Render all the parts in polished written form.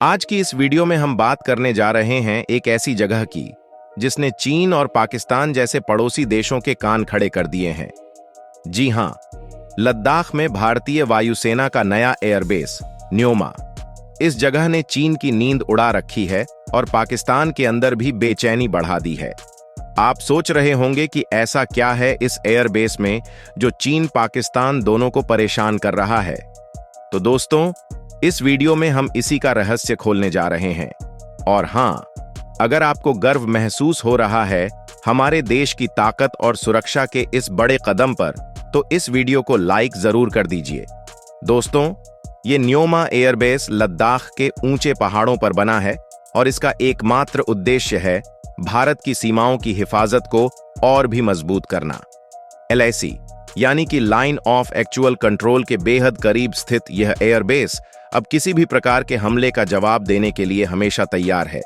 आज की इस वीडियो में हम बात करने जा रहे हैं एक ऐसी जगह की जिसने चीन और पाकिस्तान जैसे पड़ोसी देशों के कान खड़े कर दिए हैं। जी हां, लद्दाख में भारतीय वायुसेना का नया एयरबेस न्योमा। इस जगह ने चीन की नींद उड़ा रखी है और पाकिस्तान के अंदर भी बेचैनी बढ़ा दी है। आप सोच रहे होंगे कि ऐसा क्या है इस एयरबेस में जो चीन पाकिस्तान दोनों को परेशान कर रहा है। तो दोस्तों, इस वीडियो में हम इसी का रहस्य खोलने जा रहे हैं। और हां, अगर आपको गर्व महसूस हो रहा है हमारे देश की ताकत और सुरक्षा के इस बड़े कदम पर, तो इस वीडियो को लाइक जरूर कर दीजिए। दोस्तों, ये न्योमा एयरबेस लद्दाख के ऊंचे पहाड़ों पर बना है और इसका एकमात्र उद्देश्य है भारत की सीमाओं की हिफाजत को और भी मजबूत करना। LAC यानी कि लाइन ऑफ एक्चुअल कंट्रोल के बेहद करीब स्थित यह एयरबेस अब किसी भी प्रकार के हमले का जवाब देने के लिए हमेशा तैयार है।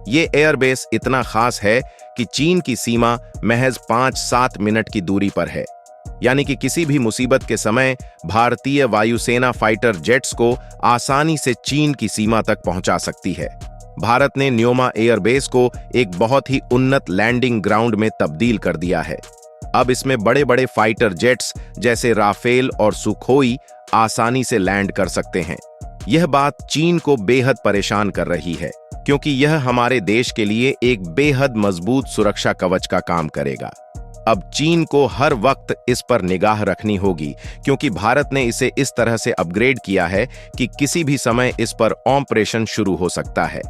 ये एयरबेस इतना खास है कि चीन की सीमा महज 5-7 मिनट की दूरी पर है, यानी कि किसी भी मुसीबत के समय भारतीय वायुसेना फाइटर जेट्स को आसानी से चीन की सीमा तक पहुंचा सकती है। भारत ने न्योमा एयरबेस को एक बहुत ही उन्नत लैंडिंग ग्राउंड में तब्दील कर दिया है। अब इसमें बड़े बड़े फाइटर जेट्स जैसे राफेल और सुखोई आसानी से लैंड कर सकते हैं। यह बात चीन को बेहद परेशान कर रही है, क्योंकि यह हमारे देश के लिए एक बेहद मजबूत सुरक्षा कवच का काम करेगा। अब चीन को हर वक्त इस पर निगाह रखनी होगी, क्योंकि भारत ने इसे इस तरह से अपग्रेड किया है कि किसी भी समय इस पर ऑपरेशन शुरू हो सकता है।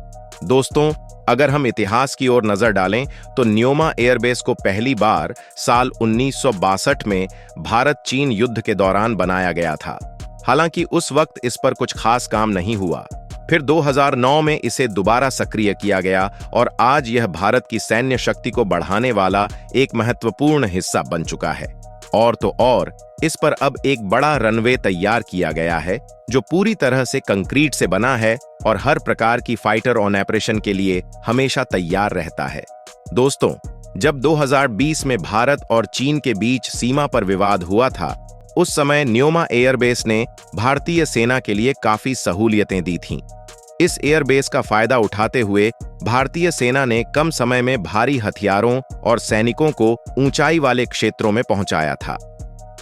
दोस्तों, अगर हम इतिहास की ओर नजर डालें तो न्योमा एयरबेस को पहली बार साल 1962 में भारत चीन युद्ध के दौरान बनाया गया था। हालांकि उस वक्त इस पर कुछ खास काम नहीं हुआ। फिर 2009 में इसे दोबारा सक्रिय किया गया और आज यह भारत की सैन्य शक्ति को बढ़ाने वाला एक महत्वपूर्ण हिस्सा बन चुका है। और तो और, इस पर अब एक बड़ा रनवे तैयार किया गया है जो पूरी तरह से कंक्रीट से बना है और हर प्रकार की फाइटर ऑन ऑपरेशन के लिए हमेशा तैयार रहता है। दोस्तों, जब 2020 में भारत और चीन के बीच सीमा पर विवाद हुआ था, उस समय न्योमा एयरबेस ने भारतीय सेना के लिए काफी सहूलियतें दी थीं। इस एयरबेस का फायदा उठाते हुए भारतीय सेना ने कम समय में भारी हथियारों और सैनिकों को ऊंचाई वाले क्षेत्रों में पहुंचाया था।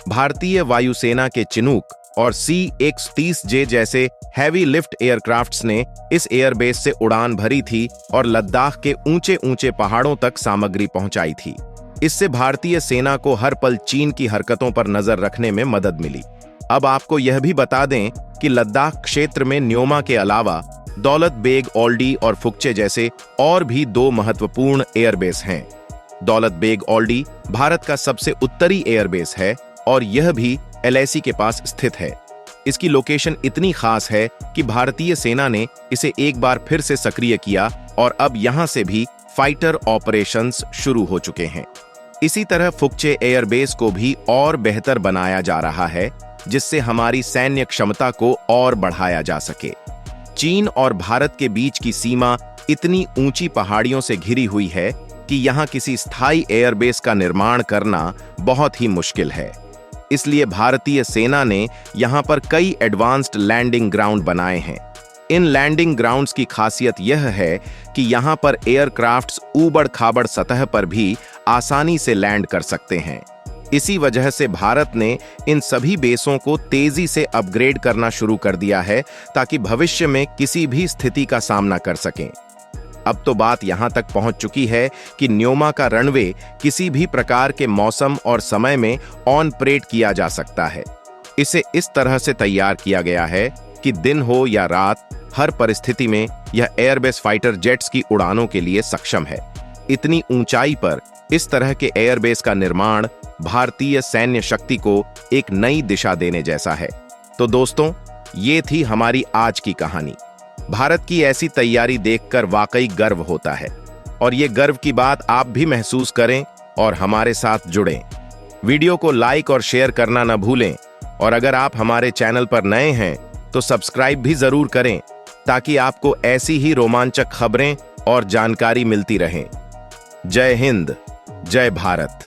भारतीय वायुसेना के चिनूक और C-130J जैसे हैवी लिफ्ट एयरक्राफ्ट्स ने इस एयरबेस से उड़ान भरी थी और लद्दाख के ऊंचे ऊंचे पहाड़ों तक सामग्री पहुंचाई थी। इससे भारतीय सेना को हर पल चीन की हरकतों पर नजर रखने में मदद मिली। अब आपको यह भी बता दें कि लद्दाख क्षेत्र में न्योमा के अलावा दौलत बेग ओल्डी और फुक्चे जैसे और भी 2 महत्वपूर्ण एयरबेस हैं। दौलत बेग ओल्डी भारत का सबसे उत्तरी एयरबेस है और यह भी LAC के पास स्थित है। इसकी लोकेशन इतनी खास है कि भारतीय सेना ने इसे एक बार फिर से सक्रिय किया और अब यहां से भी फाइटर ऑपरेशंस शुरू हो चुके हैं। इसी तरह फुक्चे एयरबेस को भी और बेहतर बनाया जा रहा है, जिससे हमारी सैन्य क्षमता को और बढ़ाया जा सके। चीन और भारत के बीच की सीमा इतनी ऊंची पहाड़ियों से घिरी हुई है कि यहां किसी स्थायी एयरबेस का निर्माण करना बहुत ही मुश्किल है। इसलिए भारतीय सेना ने यहां पर कई एडवांस्ड लैंडिंग ग्राउंड बनाए हैं। इन लैंडिंग ग्राउंड्स की खासियत यह है कि यहां पर एयरक्राफ्ट्स ऊबड़-खाबड़ सतह पर भी आसानी से लैंड कर सकते हैं। इसी वजह से भारत ने इन सभी बेसों को तेजी से अपग्रेड करना शुरू कर दिया है, ताकि भविष्य में किसी भी स्थिति का सामना कर सकें। अब तो बात यहां तक पहुंच चुकी है कि न्योमा का रनवे किसी भी प्रकार के मौसम और समय में ऑन परेड किया जा सकता है। इसे इस तरह से तैयार किया गया है कि दिन हो या रात, हर परिस्थिति में यह एयरबेस फाइटर जेट्स की उड़ानों के लिए सक्षम है। इतनी ऊंचाई पर इस तरह के एयरबेस का निर्माण भारतीय सैन्य शक्ति को एक नई दिशा देने जैसा है। तो दोस्तों, ये थी हमारी आज की कहानी। भारत की ऐसी तैयारी देखकर वाकई गर्व होता है और ये गर्व की बात आप भी महसूस करें और हमारे साथ जुड़ें। वीडियो को लाइक और शेयर करना न भूलें और अगर आप हमारे चैनल पर नए हैं तो सब्सक्राइब भी जरूर करें, ताकि आपको ऐसी ही रोमांचक खबरें और जानकारी मिलती रहें। जय हिंद, जय भारत।